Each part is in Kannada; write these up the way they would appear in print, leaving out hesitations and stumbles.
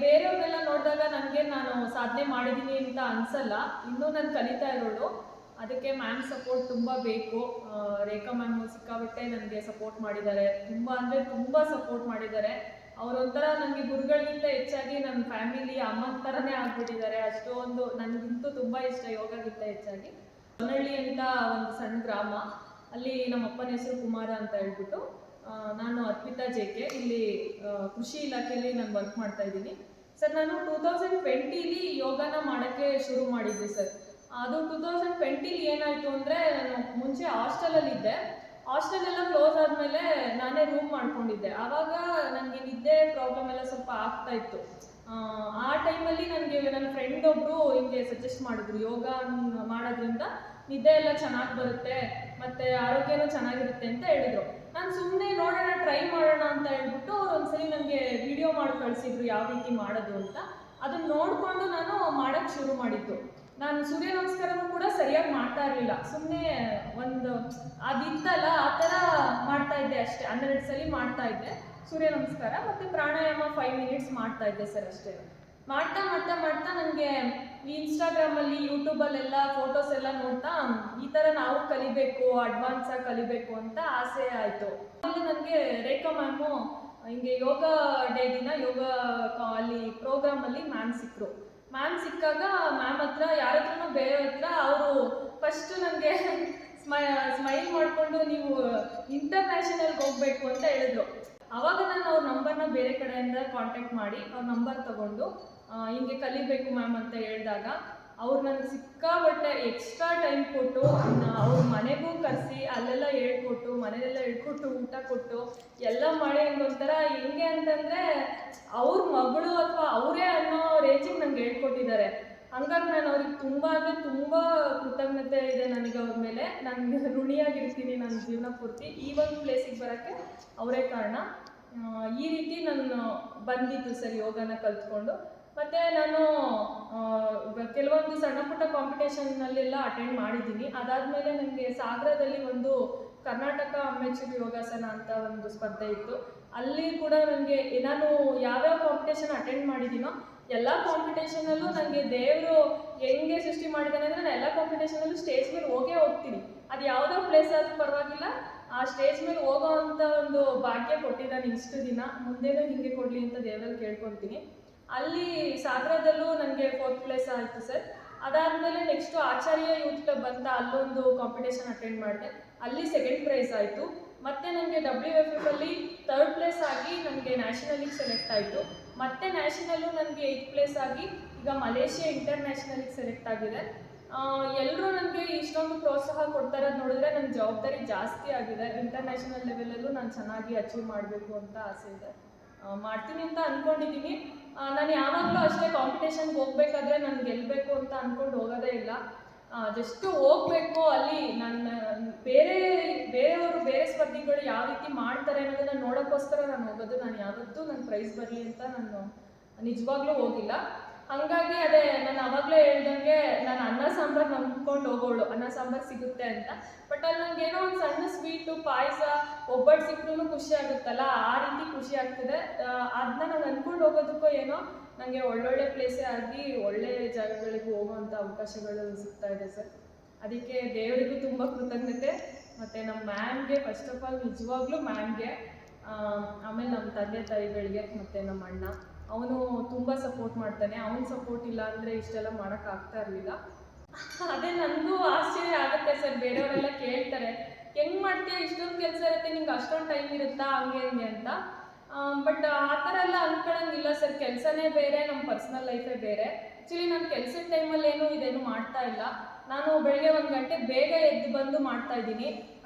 ಬೇರೆಯವ್ರನ್ನೆಲ್ಲ ನೋಡಿದಾಗ ನನಗೆ ನಾನು ಸಾಧನೆ ಮಾಡಿದ್ದೀನಿ ಅಂತ ಅನಿಸಲ್ಲ. ಇನ್ನೂ ನಾನು ಕಲಿತಾ ಇರೋಳು. ಅದಕ್ಕೆ ಮ್ಯಾಮ್ ಸಪೋರ್ಟ್ ತುಂಬ ಬೇಕು. ರೇಖಾ ಮ್ಯಾಮು ಸಿಕ್ಕಾಪಟ್ಟೆ ನನಗೆ ಸಪೋರ್ಟ್ ಮಾಡಿದ್ದಾರೆ. ತುಂಬ ಅಂದರೆ ತುಂಬ ಸಪೋರ್ಟ್ ಮಾಡಿದ್ದಾರೆ. ಅವರೊಂಥರ ನನಗೆ ಗುರುಗಳಿಗಿಂತ ಹೆಚ್ಚಾಗಿ ನನ್ನ ಫ್ಯಾಮಿಲಿ ಅಮ್ಮನ ಥರನೇ ಆಗ್ಬಿಟ್ಟಿದ್ದಾರೆ. ಅಷ್ಟೊಂದು ನನಗಂತೂ ತುಂಬ ಇಷ್ಟ ಯೋಗಕ್ಕಿಂತ ಹೆಚ್ಚಾಗಿ. ಹೊನ್ನಳ್ಳಿ ಅಂತ ಒಂದು ಸಣ್ಣ ಗ್ರಾಮ. ಅಲ್ಲಿ ನಮ್ಮ ಅಪ್ಪನ ಹೆಸರು ಕುಮಾರ ಅಂತ ಹೇಳ್ಬಿಟ್ಟು. ನಾನು ಅರ್ಪಿತಾ ಜೆ.ಕೆ. ಇಲ್ಲಿ ಕೃಷಿ ಇಲಾಖೆಯಲ್ಲಿ ನಾನು ವರ್ಕ್ ಮಾಡ್ತಾ ಇದ್ದೀನಿ ಸರ್. ನಾನು 2020ಲಿ ಯೋಗನ ಮಾಡೋಕ್ಕೆ ಶುರು ಮಾಡಿದ್ದೆ ಸರ್. ಅದು 2020ಲಿ ಏನಾಯಿತು ಅಂದರೆ, ನಾನು ಮುಂಚೆ ಹಾಸ್ಟೆಲಲ್ಲಿದ್ದೆ. ಹಾಸ್ಟೆಲೆಲ್ಲ ಕ್ಲೋಸ್ ಆದಮೇಲೆ ನಾನೇ ರೂಮ್ ಮಾಡ್ಕೊಂಡಿದ್ದೆ. ಆವಾಗ ನನಗೆ ನಿದ್ದೆ ಪ್ರಾಬ್ಲಮ್ ಎಲ್ಲ ಸ್ವಲ್ಪ ಆಗ್ತಾ ಇತ್ತು. ಆ ಟೈಮಲ್ಲಿ ನನಗೆ ನನ್ನ ಫ್ರೆಂಡ್ ಒಬ್ಬರು ಹಿಂಗೆ ಸಜೆಸ್ಟ್ ಮಾಡಿದ್ರು, ಯೋಗ ಮಾಡೋದ್ರಿಂದ ನಿದ್ದೆ ಎಲ್ಲ ಚೆನ್ನಾಗಿ ಬರುತ್ತೆ ಮತ್ತು ಆರೋಗ್ಯನೂ ಚೆನ್ನಾಗಿರುತ್ತೆ ಅಂತ ಹೇಳಿದ್ರು. ನಾನು ಸುಮ್ಮನೆ ನೋಡೋಣ, ಟ್ರೈ ಮಾಡೋಣ ಅಂತ ಹೇಳ್ಬಿಟ್ಟು ಒಂದ್ಸಲಿ ನನಗೆ ವಿಡಿಯೋ ಮಾಡಿ ಕಳಿಸಿದ್ರು ಯಾವ ರೀತಿ ಮಾಡೋದು ಅಂತ. ಅದನ್ನು ನೋಡಿಕೊಂಡು ನಾನು ಮಾಡೋಕ್ಕೆ ಶುರು ಮಾಡಿದ್ದು. ನಾನು ಸೂರ್ಯ ನಮಸ್ಕಾರನೂ ಕೂಡ ಸರಿಯಾಗಿ ಮಾಡ್ತಾ ಇರಲಿಲ್ಲ. ಸುಮ್ಮನೆ ಒಂದು ಅದಿತ್ತಲ್ಲ ಆ ಥರ ಮಾಡ್ತಾ ಇದ್ದೆ ಅಷ್ಟೇ. 12 ಸಲ ಮಾಡ್ತಾ ಇದ್ದೆ ಸೂರ್ಯ ನಮಸ್ಕಾರ, ಮತ್ತು ಪ್ರಾಣಾಯಾಮ 5 ಮಿನಿಟ್ಸ್ ಮಾಡ್ತಾ ಇದ್ದೆ ಸರ್ ಅಷ್ಟೇ. ಮಾಡ್ತಾ ಮಾಡ್ತಾ ಮಾಡ್ತಾ ನನಗೆ ಈ ಇನ್ಸ್ಟಾಗ್ರಾಮಲ್ಲಿ ಯೂಟ್ಯೂಬಲ್ಲೆಲ್ಲ ಫೋಟೋಸ್ ಎಲ್ಲ ನೋಡ್ತಾ ಈ ಥರ ನಾವು ಕಲಿಬೇಕು, ಅಡ್ವಾನ್ಸಾಗಿ ಕಲಿಬೇಕು ಅಂತ ಆಸೆ ಆಯಿತು. ಆಮೇಲೆ ನನಗೆ ರೇಖಾ ಮ್ಯಾಮು ಹಿಂಗೆ ಯೋಗ ಡೇ ದಿನ ಯೋಗ ಅಲ್ಲಿ ಪ್ರೋಗ್ರಾಮಲ್ಲಿ ಮ್ಯಾಮ್ ಸಿಕ್ಕರು. ಮ್ಯಾಮ್ ಸಿಕ್ಕಾಗ ಮ್ಯಾಮ್ ಹತ್ರ ಯಾರ ಹತ್ರನೂ ಬೇರೆ ಹತ್ರ ಅವರು ಫಸ್ಟು ನನಗೆ ಸ್ಮೈಲ್ ಮಾಡಿಕೊಂಡು ನೀವು ಇಂಟರ್ನ್ಯಾಷನಲ್ಗೆ ಹೋಗಬೇಕು ಅಂತ ಹೇಳಿದ್ರು. ಆವಾಗ ನಾನು ಅವ್ರ ನಂಬರ್ನ ಬೇರೆ ಕಡೆಯಿಂದ ಕಾಂಟ್ಯಾಕ್ಟ್ ಮಾಡಿ ಅವ್ರ ನಂಬರ್ ತಗೊಂಡು ಹಿಂಗೆ ಕಲಿಬೇಕು ಮ್ಯಾಮ್ ಅಂತ ಹೇಳಿದಾಗ ಅವ್ರು ನನಗೆ ಸಿಕ್ಕಾಬಟ್ಟೆ ಎಕ್ಸ್ಟ್ರಾ ಟೈಮ್ ಕೊಟ್ಟು ಅವ್ರ ಮನೆಗೂ ಕರೆಸಿ ಅಲ್ಲೆಲ್ಲ ಹೇಳ್ಕೊಟ್ಟು, ಮನೆಯೆಲ್ಲ ಹೇಳ್ಕೊಟ್ಟು, ಊಟ ಕೊಟ್ಟು ಎಲ್ಲ ಮಾಡಿ ಒಂಥರ ಹೆಂಗೆ ಅಂತಂದರೆ ಅವ್ರ ಮಗಳು ಅಥವಾ ಅವರೇ ಅನ್ನೋ ರೇಂಜಿಗೆ ನಂಗೆ ಹೇಳ್ಕೊಟ್ಟಿದ್ದಾರೆ. ಹಂಗಾಗಿ ನಾನು ಅವ್ರಿಗೆ ತುಂಬ ಅಂದರೆ ತುಂಬ ಕೃತಜ್ಞತೆ ಇದೆ ನನಗೆ ಅವ್ರ ಮೇಲೆ. ನನಗೆ ಋಣಿಯಾಗಿರ್ತೀನಿ ನನ್ನ ಜೀವನ ಪೂರ್ತಿ. ಈ ಒಂದು ಪ್ಲೇಸಿಗೆ ಬರೋಕ್ಕೆ ಅವರೇ ಕಾರಣ. ಈ ರೀತಿ ನಾನು ಬಂದಿದ್ದು ಸರ್ ಯೋಗನ ಕಲ್ತ್ಕೊಂಡು. ಮತ್ತು ನಾನು ಕೆಲವೊಂದು ಸಣ್ಣ ಪುಟ್ಟ ಕಾಂಪಿಟೇಷನ್ನಲ್ಲೆಲ್ಲ ಅಟೆಂಡ್ ಮಾಡಿದ್ದೀನಿ. ಅದಾದಮೇಲೆ ನನಗೆ ಸಾಗರದಲ್ಲಿ ಒಂದು ಕರ್ನಾಟಕ ಅಮೆಚೂರ್ ಯೋಗಾಸನ ಅಂತ ಒಂದು ಸ್ಪರ್ಧೆ ಇತ್ತು. ಅಲ್ಲಿ ಕೂಡ ನನಗೆ ನಾನು ಯಾವ್ಯಾವ ಕಾಂಪಿಟೇಷನ್ ಅಟೆಂಡ್ ಮಾಡಿದ್ದೀನೋ ಎಲ್ಲ ಕಾಂಪಿಟೇಷನಲ್ಲೂ ನನಗೆ ದೇವರು ಹೆಂಗೆ ಸೃಷ್ಟಿ ಮಾಡಿದ್ದಾನೆ ಅಂದರೆ, ನಾನು ಎಲ್ಲ ಕಾಂಪಿಟೇಷನಲ್ಲೂ ಸ್ಟೇಜ್ ಮೇಲೆ ಹೋಗ್ತೀನಿ. ಅದು ಯಾವುದೋ ಪ್ಲೇಸ್ ಆದರೂ ಪರವಾಗಿಲ್ಲ, ಆ ಸ್ಟೇಜ್ ಮೇಲೆ ಹೋಗೋ ಅಂಥ ಒಂದು ಭಾಗ್ಯ ಕೊಟ್ಟಿದ್ದಾನೆ ಇಷ್ಟು ದಿನ. ಮುಂದೆನೂ ಹೀಗೆ ಕೊಡಲಿ ಅಂತ ದೇವರಲ್ಲಿ ಕೇಳ್ಕೊತೀನಿ. ಅಲ್ಲಿ ಸಾಗರದಲ್ಲೂ ನನಗೆ 4th ಪ್ಲೇಸ್ ಆಯಿತು ಸರ್. ಅದಾದಮೇಲೆ ನೆಕ್ಸ್ಟು ಆಚಾರ್ಯ ಯೂತ್ ಕ್ಲಬ್ ಅಂತ ಅಲ್ಲೊಂದು ಕಾಂಪಿಟೇಷನ್ ಅಟೆಂಡ್ ಮಾಡಿದೆ. ಅಲ್ಲಿ 2nd ಪ್ರೈಸ್ ಆಯಿತು. ಮತ್ತು ನನಗೆ WFFಲ್ಲಿ 3rd ಪ್ಲೇಸ್ ಆಗಿ ನನಗೆ ನ್ಯಾಷನಲಿಗೆ ಸೆಲೆಕ್ಟ್ ಆಯಿತು. ಮತ್ತು ನ್ಯಾಷನಲ್ಲು ನನಗೆ 8th ಪ್ಲೇಸ್ ಆಗಿ ಈಗ ಮಲೇಷಿಯಾ ಇಂಟರ್ನ್ಯಾಷನಲಿಗೆ ಸೆಲೆಕ್ಟ್ ಆಗಿದೆ. ಎಲ್ಲರೂ ನನಗೆ ಇಷ್ಟೊಂದು ಪ್ರೋತ್ಸಾಹ ಕೊಡ್ತಾ ಇರೋದು ನೋಡಿದ್ರೆ ನನ್ನ ಜವಾಬ್ದಾರಿ ಜಾಸ್ತಿ ಆಗಿದೆ. ಇಂಟರ್ನ್ಯಾಷನಲ್ ಲೆವೆಲಲ್ಲೂ ನಾನು ಚೆನ್ನಾಗಿ ಅಚೀವ್ ಮಾಡಬೇಕು ಅಂತ ಆಸೆ ಇದೆ. ಮಾಡ್ತೀನಿ ಅಂತ ಅಂದ್ಕೊಂಡಿದ್ದೀನಿ. ನಾನು ಯಾವಾಗಲೂ ಅಷ್ಟೇ ಕಾಂಪಿಟೇಷನ್ಗೆ ಹೋಗ್ಬೇಕಾದ್ರೆ ನಾನು ಗೆಲ್ಲಬೇಕು ಅಂತ ಅಂದ್ಕೊಂಡು ಹೋಗೋದೇ ಇಲ್ಲ. ಜಸ್ಟ್ ಹೋಗಬೇಕು, ಅಲ್ಲಿ ನನ್ನ ಬೇರೆಯವರು ಬೇರೆ ಸ್ಪರ್ಧಿಗಳು ಯಾವ ರೀತಿ ಮಾಡ್ತಾರೆ ಅನ್ನೋದನ್ನು ನೋಡೋಕ್ಕೋಸ್ಕರ ನಾನು ಹೋಗೋದು. ನಾನು ಯಾವತ್ತೂ ನನ್ನ ಪ್ರೈಸ್ ಬರಲಿ ಅಂತ ನಾನು ನಿಜವಾಗ್ಲೂ ಹೋಗಿಲ್ಲ. ಹಾಗಾಗಿ ಅದೇ ನಾನು ಆವಾಗಲೇ ಹೇಳ್ದಂಗೆ ನಾನು ಅನ್ನ ಸಾಂಬಾರು ನಂಬ್ಕೊಂಡು ಹೋಗೋಳು, ಅನ್ನ ಸಾಂಬಾರು ಸಿಗುತ್ತೆ ಅಂತ. ಬಟ್ ಅಲ್ಲಿ ನನಗೆ ಏನೋ ಒಂದು ಸಣ್ಣ ಸ್ವೀಟು, ಪಾಯಸ, ಒಬ್ಬಟ್ಟು ಸಿಕ್ಕರೂ ಖುಷಿ ಆಗುತ್ತಲ್ಲ, ಆ ರೀತಿ ಖುಷಿ ಆಗ್ತದೆ. ಅದನ್ನ ನಾನು ಅಂದ್ಕೊಂಡು ಹೋಗೋದಕ್ಕೋ ಏನೋ ನನಗೆ ಒಳ್ಳೊಳ್ಳೆ ಪ್ಲೇಸೇ ಆಗಿ ಒಳ್ಳೆ ಜಾಗಗಳಿಗೂ ಹೋಗುವಂಥ ಅವಕಾಶಗಳು ಸಿಗ್ತಾ ಇದೆ ಸರ್. ಅದಕ್ಕೆ ದೇವರಿಗೂ ತುಂಬ ಕೃತಜ್ಞತೆ. ಮತ್ತು ನಮ್ಮ ಮ್ಯಾಮ್ಗೆ ಫಸ್ಟ್ ಆಫ್ ಆಲ್ ನಿಜವಾಗ್ಲೂ ಮ್ಯಾಮ್ಗೆ, ಆಮೇಲೆ ನಮ್ಮ ತಂದೆ ತಾಯಿಗಳಿಗೆ ಮತ್ತು ನಮ್ಮ ಅಣ್ಣ, ಅವನು ತುಂಬ ಸಪೋರ್ಟ್ ಮಾಡ್ತಾನೆ. ಅವನ ಸಪೋರ್ಟ್ ಇಲ್ಲ ಅಂದರೆ ಇಷ್ಟೆಲ್ಲ ಮಾಡೋಕ್ಕಾಗ್ತಾ ಇರಲಿಲ್ಲ. ಅದೇ ನನಗೂ ಆಶ್ಚರ್ಯ ಆಗುತ್ತೆ ಸರ್. ಬೇರೆಯವರೆಲ್ಲ ಕೇಳ್ತಾರೆ, ಹೆಂಗೆ ಮಾಡ್ತೀಯ, ಇಷ್ಟೊಂದು ಕೆಲಸ ಇರುತ್ತೆ, ನಿಂಗೆ ಅಷ್ಟೊಂದು ಟೈಮ್ ಇರುತ್ತಾ, ಹಂಗೆ ಹಂಗೆ ಅಂತ. ಬಟ್ ಆ ಥರ ಎಲ್ಲ ಅಂದ್ಕೊಳ್ಳೋಂಗಿಲ್ಲ ಸರ್. ಕೆಲಸನೇ ಬೇರೆ, ನಮ್ಮ ಪರ್ಸ್ನಲ್ ಲೈಫೇ ಬೇರೆ. ಆ್ಯಕ್ಚುಲಿ ನಾನು ಕೆಲಸದ ಟೈಮಲ್ಲಿ ಇದೇನು ಮಾಡ್ತಾ ಇಲ್ಲ. ನಾನು ಬೆಳಗ್ಗೆ 1 ಗಂಟೆ ಬೇಗ ಎದ್ದು ಬಂದು ಮಾಡ್ತಾಯಿದ್ದೀನಿ.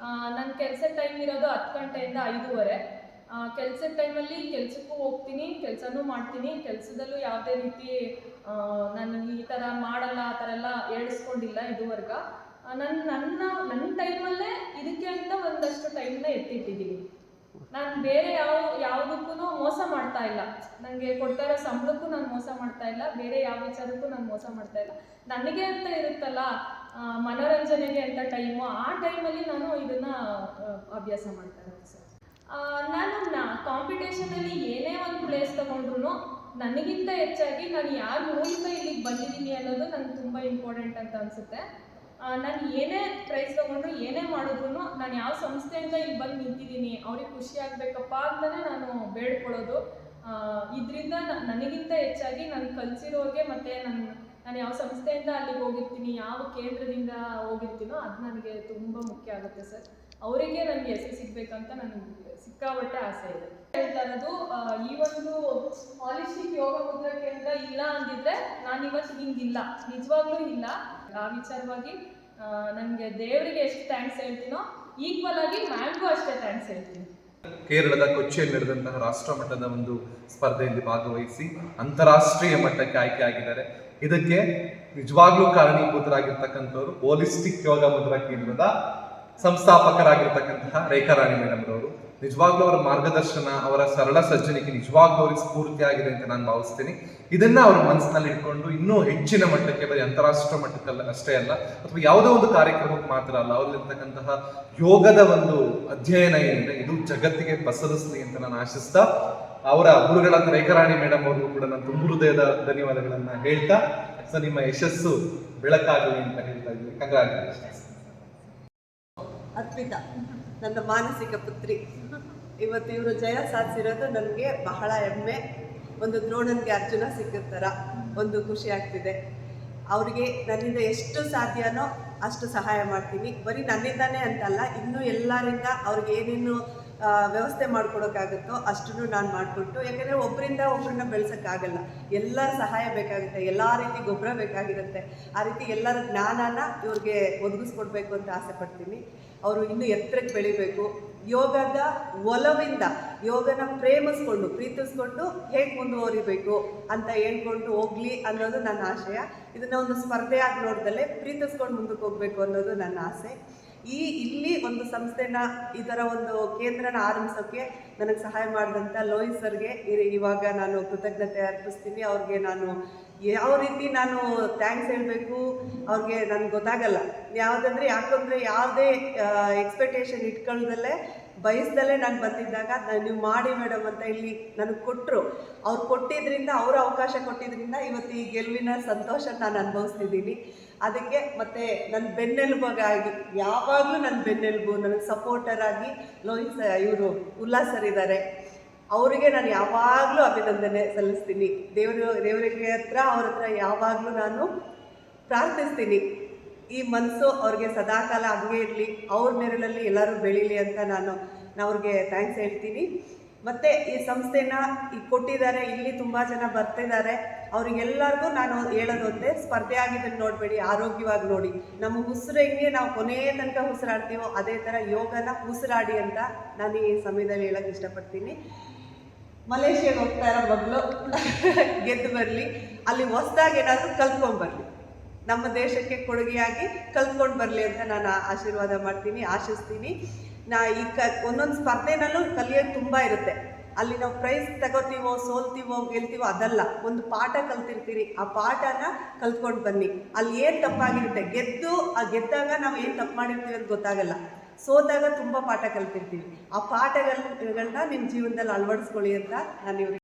ನನ್ನ ಕೆಲಸದ ಟೈಮ್ ಇರೋದು 10 ಗಂಟೆಯಿಂದ 5:30. ಕೆಲಸದ ಟೈಮಲ್ಲಿ ಕೆಲಸಕ್ಕೂ ಹೋಗ್ತೀನಿ, ಕೆಲಸನೂ ಮಾಡ್ತೀನಿ. ಕೆಲಸದಲ್ಲೂ ಯಾವುದೇ ರೀತಿ ನಾನು ಈ ಥರ ಮಾಡಲ್ಲ, ಆ ಥರ ಎಲ್ಲ ಹೇಳಿಸ್ಕೊಂಡಿಲ್ಲ ಇದುವರೆಗೆ. ನನ್ನ ಟೈಮಲ್ಲೇ ಇದಕ್ಕೆ ಅಂತ ಒಂದಷ್ಟು ಟೈಮ್ನ ಎತ್ತಿಟ್ಟಿದ್ದೀನಿ. ನಾನು ಬೇರೆ ಯಾವುದಕ್ಕೂ ಮೋಸ ಮಾಡ್ತಾ ಇಲ್ಲ. ನನಗೆ ಕೊಡ್ತಾ ಇರೋ ಸಂಬಳಕ್ಕೂ ನಾನು ಮೋಸ ಮಾಡ್ತಾ ಇಲ್ಲ, ಬೇರೆ ಯಾವ ವಿಚಾರಕ್ಕೂ ನಾನು ಮೋಸ ಮಾಡ್ತಾ ಇಲ್ಲ. ನನಗೆ ಅಂತ ಇರುತ್ತಲ್ಲ ಮನೋರಂಜನೆಗೆ ಅಂತ ಟೈಮು, ಆ ಟೈಮಲ್ಲಿ ನಾನು ಇದನ್ನು ಅಭ್ಯಾಸ ಮಾಡ್ತಾ ಇರೋದು ಸರ್. ನಾನು ಕಾಂಪಿಟೇಷನಲ್ಲಿ ಏನೇ ಒಂದು ಪ್ಲೇಸ್ ತೊಗೊಂಡ್ರು ನನಗಿಂತ ಹೆಚ್ಚಾಗಿ ನಾನು ಯಾರ ಮೂಲಕ ಇಲ್ಲಿಗೆ ಬಂದಿದ್ದೀನಿ ಅನ್ನೋದು ನನಗೆ ತುಂಬ ಇಂಪಾರ್ಟೆಂಟ್ ಅಂತ ಅನಿಸುತ್ತೆ. ನಾನು ಏನೇ ಪ್ರೈಸ್ ತೊಗೊಂಡ್ರು ಏನೇ ಮಾಡಿದ್ರು ನಾನು ಯಾವ ಸಂಸ್ಥೆಯಿಂದ ಇಲ್ಲಿ ಬಂದು ನಿಂತಿದ್ದೀನಿ ಅವ್ರಿಗೆ ಖುಷಿ ಆಗಬೇಕಪ್ಪ ಅಂತಲೇ ನಾನು ಬೇಡ್ಕೊಳ್ಳೋದು. ಇದರಿಂದ ನನಗಿಂತ ಹೆಚ್ಚಾಗಿ ನಾನು ಕಲಿಸಿರೋರಿಗೆ ಮತ್ತು ನಾನು ಯಾವ ಸಂಸ್ಥೆಯಿಂದ ಅಲ್ಲಿಗೆ ಹೋಗಿರ್ತೀನಿ, ಯಾವ ಕೇಂದ್ರದಿಂದ ಹೋಗಿರ್ತೀನೋ ಅದು ನನಗೆ ತುಂಬ ಮುಖ್ಯ ಆಗುತ್ತೆ ಸರ್. ಅವರಿಗೆ ನನಗೆ ಹೆಸರು ಸಿಗಬೇಕಂತ ನನಗೆ ಸಿಕ್ಕಾಪಟ್ಟೆ ಆಸೆ ಇದೆ. ಹೇಳ್ತಾ ಇರೋದು ಈ ಒಂದು ಹಾಲಿಸ್ಟಿಕ್ ಯೋಗ ಮುದ್ರಾ ಕೇಂದ್ರ ಇಲ್ಲ ಅಂದಿದ್ರೆ ನಾನು ಇವತ್ತು ಹಿಂಗಿಲ್ಲ, ನಿಜವಾಗ್ಲೂ ಇಲ್ಲ. ಆ ವಿಚಾರವಾಗಿ ನನಗೆ ದೇವರಿಗೆ ಎಷ್ಟು ಥ್ಯಾಂಕ್ಸ್ ಹೇಳ್ತೀನೋ ಈಕ್ವಲ್ ಆಗಿ ಮ್ಯಾಮ್ಗೂ ಅಷ್ಟೇ ಥ್ಯಾಂಕ್ಸ್ ಹೇಳ್ತೀನಿ. ಕೇರಳದ ಕೊಚ್ಚಿಯಲ್ಲಿ ನಡೆದಂತಹ ರಾಷ್ಟ್ರ ಮಟ್ಟದ ಒಂದು ಸ್ಪರ್ಧೆಯಲ್ಲಿ ಭಾಗವಹಿಸಿ ಅಂತಾರಾಷ್ಟ್ರೀಯ ಮಟ್ಟಕ್ಕೆ ಆಯ್ಕೆ ಆಗಿದ್ದಾರೆ. ಇದಕ್ಕೆ ನಿಜವಾಗ್ಲೂ ಕಾರಣೀಭೂತರಾಗಿರ್ತಕ್ಕಂಥವ್ರು ಹೋಲಿಸ್ಟಿಕ್ ಯೋಗ ಮುದ್ರಾ ಕೇಂದ್ರದ ಸಂಸ್ಥಾಪಕರಾಗಿರ್ತಕ್ಕಂತಹ ರೇಖಾರಾಣಿ ಮೇಡಮ್ ರವರು. ನಿಜವಾಗ್ಲೂ ಅವರ ಮಾರ್ಗದರ್ಶನ, ಅವರ ಸರಳ ಸಜ್ಜನಿಕೆ ನಿಜವಾಗ್ಲೂ ಅವ್ರಿಗೆ ಸ್ಫೂರ್ತಿಯಾಗಿದೆ ಅಂತ ನಾನು ಭಾವಿಸ್ತೀನಿ. ಇದನ್ನ ಅವ್ರ ಮನಸ್ಸಿನಲ್ಲಿ ಇಟ್ಕೊಂಡು ಇನ್ನೂ ಹೆಚ್ಚಿನ ಮಟ್ಟಕ್ಕೆ, ಬರೀ ಅಂತಾರಾಷ್ಟ್ರೀಯ ಮಟ್ಟಕ್ಕಲ್ಲ ಅಷ್ಟೇ ಅಲ್ಲ, ಅಥವಾ ಯಾವುದೋ ಒಂದು ಕಾರ್ಯಕ್ರಮಕ್ಕೆ ಮಾತ್ರ ಅಲ್ಲ, ಅವರಲ್ಲಿರ್ತಕ್ಕಂತಹ ಯೋಗದ ಒಂದು ಅಧ್ಯಯನ ಏನಿದೆ ಇದು ಜಗತ್ತಿಗೆ ಪಸರಿಸಲಿ ಅಂತ ನಾನು ಆಶಿಸ್ತಾ, ಅವರ ಗುರುಗಳಾದ ರೇಖಾರಾಣಿ ಮೇಡಮ್ ಅವ್ರಿಗೂ ಕೂಡ ನಾನು ತುಂಬ ಹೃದಯದ ಧನ್ಯವಾದಗಳನ್ನ ಹೇಳ್ತಾ, ಸೊ ನಿಮ್ಮ ಯಶಸ್ಸು ಬೆಳಕಾಗಲಿ ಅಂತ ಹೇಳ್ತಾ ಇದ್ದೀನಿ. ಕಂಗ್ರಾಚುಲೇಷನ್ಸ್. ಅದ್ವಿತಾ ನನ್ನ ಮಾನಸಿಕ ಪುತ್ರಿ. ಇವತ್ತು ಇವರು ಜಯ ಸಾಧಿಸಿರೋದು ನನಗೆ ಬಹಳ ಹೆಮ್ಮೆ. ಒಂದು ದ್ರೋಣನ್ಗೆ ಅರ್ಜುನ ಸಿಕ್ಕಿದ ಥರ ಒಂದು ಖುಷಿ ಆಗ್ತಿದೆ. ಅವರಿಗೆ ನನ್ನಿಂದ ಎಷ್ಟು ಸಾಧ್ಯನೋ ಅಷ್ಟು ಸಹಾಯ ಮಾಡ್ತೀನಿ. ಬರೀ ನನ್ನಿಂದಾನೇ ಅಂತಲ್ಲ, ಇನ್ನೂ ಎಲ್ಲರಿಂದ ಅವ್ರಿಗೆ ಏನೇನು ವ್ಯವಸ್ಥೆ ಮಾಡ್ಕೊಡೋಕ್ಕಾಗುತ್ತೋ ಅಷ್ಟನ್ನು ನಾನು ಮಾಡಿಕೊಟ್ಟು, ಯಾಕೆಂದರೆ ಒಬ್ಬರನ್ನ ಬೆಳೆಸೋಕ್ಕಾಗಲ್ಲ, ಎಲ್ಲರ ಸಹಾಯ ಬೇಕಾಗುತ್ತೆ, ಎಲ್ಲ ರೀತಿ ಗೊಬ್ಬರ ಬೇಕಾಗಿರುತ್ತೆ. ಆ ರೀತಿ ಎಲ್ಲರ ಜ್ಞಾನನ ಇವ್ರಿಗೆ ಒದಗಿಸ್ಕೊಡ್ಬೇಕು ಅಂತ ಆಸೆ ಪಡ್ತೀನಿ. ಅವರು ಇನ್ನೂ ಎತ್ತರಕ್ಕೆ ಬೆಳಿಬೇಕು. ಯೋಗದ ಒಲವಿಂದ ಯೋಗನ ಪ್ರೀತಿಸ್ಕೊಂಡು ಹೇಗೆ ಮುಂದುವರಿಬೇಕು ಅಂತ ಹೇಳ್ಕೊಂಡು ಹೋಗ್ಲಿ ಅನ್ನೋದು ನನ್ನ ಆಶಯ. ಇದನ್ನು ಒಂದು ಸ್ಪರ್ಧೆಯಾಗಿ ನೋಡ್ದಲ್ಲೇ ಪ್ರೀತಿಸ್ಕೊಂಡು ಮುಂದಕ್ಕೆ ಹೋಗಬೇಕು ಅನ್ನೋದು ನನ್ನ ಆಸೆ. ಇಲ್ಲಿ ಒಂದು ಸಂಸ್ಥೆನ, ಈ ಥರ ಒಂದು ಕೇಂದ್ರನ ಆರಂಭಿಸೋಕ್ಕೆ ನನಗೆ ಸಹಾಯ ಮಾಡಿದಂಥ ಲೋಹಿತ್ ಸರ್ಗೆ ಇವಾಗ ನಾನು ಕೃತಜ್ಞತೆ ಅರ್ಪಿಸ್ತೀನಿ. ಅವ್ರಿಗೆ ನಾನು ಯಾವ ರೀತಿ ನಾನು ಥ್ಯಾಂಕ್ಸ್ ಹೇಳಬೇಕು ಅವ್ರಿಗೆ ನನಗೆ ಗೊತ್ತಾಗಲ್ಲ. ಯಾಕಂದರೆ ಯಾವುದೇ ಎಕ್ಸ್ಪೆಕ್ಟೇಷನ್ ಇಟ್ಕೊಳ್ದಲ್ಲೇ ಬಯಸ್ದಲ್ಲೇ ನಾನು ಬಂದಿದ್ದಾಗ ನೀವು ಮಾಡಿ ಮೇಡಮ್ ಅಂತ ಇಲ್ಲಿ ನನಗೆ ಕೊಟ್ಟರು. ಅವ್ರು ಕೊಟ್ಟಿದ್ದರಿಂದ, ಅವರು ಅವಕಾಶ ಕೊಟ್ಟಿದ್ದರಿಂದ ಇವತ್ತು ಈ ಗೆಲುವಿನ ಸಂತೋಷ ನಾನು ಅನುಭವಿಸ್ತಿದ್ದೀನಿ. ಅದಕ್ಕೆ ಮತ್ತು ನನ್ನ ಬೆನ್ನೆಲುಬಾಗಿ ಯಾವಾಗಲೂ ನನ್ನ ಬೆನ್ನೆಲುಬು, ನನಗೆ ಸಪೋರ್ಟರ್ ಆಗಿ ಇವರು ಉಲ್ಲಾಸರಿದ್ದಾರೆ. ಅವರಿಗೆ ನಾನು ಯಾವಾಗಲೂ ಅಭಿನಂದನೆ ಸಲ್ಲಿಸ್ತೀನಿ. ದೇವರಿಗೆ ಅವ್ರ ಹತ್ರ ಯಾವಾಗಲೂ ನಾನು ಪ್ರಾರ್ಥಿಸ್ತೀನಿ. ಈ ಮನಸ್ಸು ಅವ್ರಿಗೆ ಸದಾಕಾಲ ಹಂಗೆ ಇರಲಿ, ಅವ್ರ ನೆರಳಲ್ಲಿ ಎಲ್ಲರೂ ಬೆಳೀಲಿ ಅಂತ ನಾನು ಅವ್ರಿಗೆ ಥ್ಯಾಂಕ್ಸ್ ಹೇಳ್ತೀನಿ. ಮತ್ತು ಈ ಸಂಸ್ಥೆನ ಕೊಟ್ಟಿದ್ದಾರೆ, ಇಲ್ಲಿ ತುಂಬ ಜನ ಬರ್ತಿದ್ದಾರೆ. ಅವ್ರಿಗೆಲ್ಲರಿಗೂ ನಾನು ಹೇಳೋದು ಒಂದೇ, ಸ್ಪರ್ಧೆ ಆಗಿದ್ದನ್ನು ನೋಡಬೇಡಿ, ಆರೋಗ್ಯವಾಗಿ ನೋಡಿ. ನಮ್ಮ ಉಸಿರು ಹೆಂಗೆ ನಾವು ಕೊನೆಯ ತನಕ ಉಸಿರಾಡ್ತೀವೋ ಅದೇ ಥರ ಯೋಗನ ಉಸಿರಾಡಿ ಅಂತ ನಾನು ಈ ಸಮಯದಲ್ಲಿ ಹೇಳೋಕ್ಕೆ ಇಷ್ಟಪಡ್ತೀನಿ. ಮಲೇಷ್ಯಾಗೆ ಹೋಗ್ತಾ ಇರೋ ಮಗಳು ಗೆದ್ದು ಬರಲಿ, ಅಲ್ಲಿ ಹೊಸ್ದಾಗಿ ಏನಾದರೂ ಕಲ್ತ್ಕೊಂಡ್ಬರಲಿ, ನಮ್ಮ ದೇಶಕ್ಕೆ ಕೊಡುಗೆಯಾಗಿ ಕಲ್ತ್ಕೊಂಡು ಬರಲಿ ಅಂತ ನಾನು ಆಶೀರ್ವಾದ ಮಾಡ್ತೀನಿ, ಆಶಿಸ್ತೀನಿ. ಒಂದೊಂದು ಸ್ಪರ್ಧೆನಲ್ಲೂ ಕಲಿಯೋದು ತುಂಬ ಇರುತ್ತೆ. ಅಲ್ಲಿ ನಾವು ಪ್ರೈಸ್ ತಗೋತೀವೋ, ಸೋಲ್ತೀವೋ, ಗೆಲ್ತೀವೋ ಅದಲ್ಲ, ಒಂದು ಪಾಠ ಕಲ್ತಿರ್ತೀರಿ. ಆ ಪಾಠನ ಕಲ್ತ್ಕೊಂಡು ಬನ್ನಿ. ಅಲ್ಲಿ ಏನು ತಪ್ಪಾಗಿರುತ್ತೆ, ಗೆದ್ದಾಗ ನಾವು ಏನು ತಪ್ಪು ಮಾಡಿರ್ತೀವಿ ಅಂತ ಗೊತ್ತಾಗಲ್ಲ. ಸೋತಾಗ ತುಂಬ ಪಾಠ ಕಲ್ತಿರ್ತೀವಿ. ಆ ಪಾಠಗಳನ್ನ ನಿಮ್ಮ ಜೀವನದಲ್ಲಿ ಅಳವಡಿಸ್ಕೊಳ್ಳಿ ಅಂತ ನಾನು ಇವ್ರಿಗೆ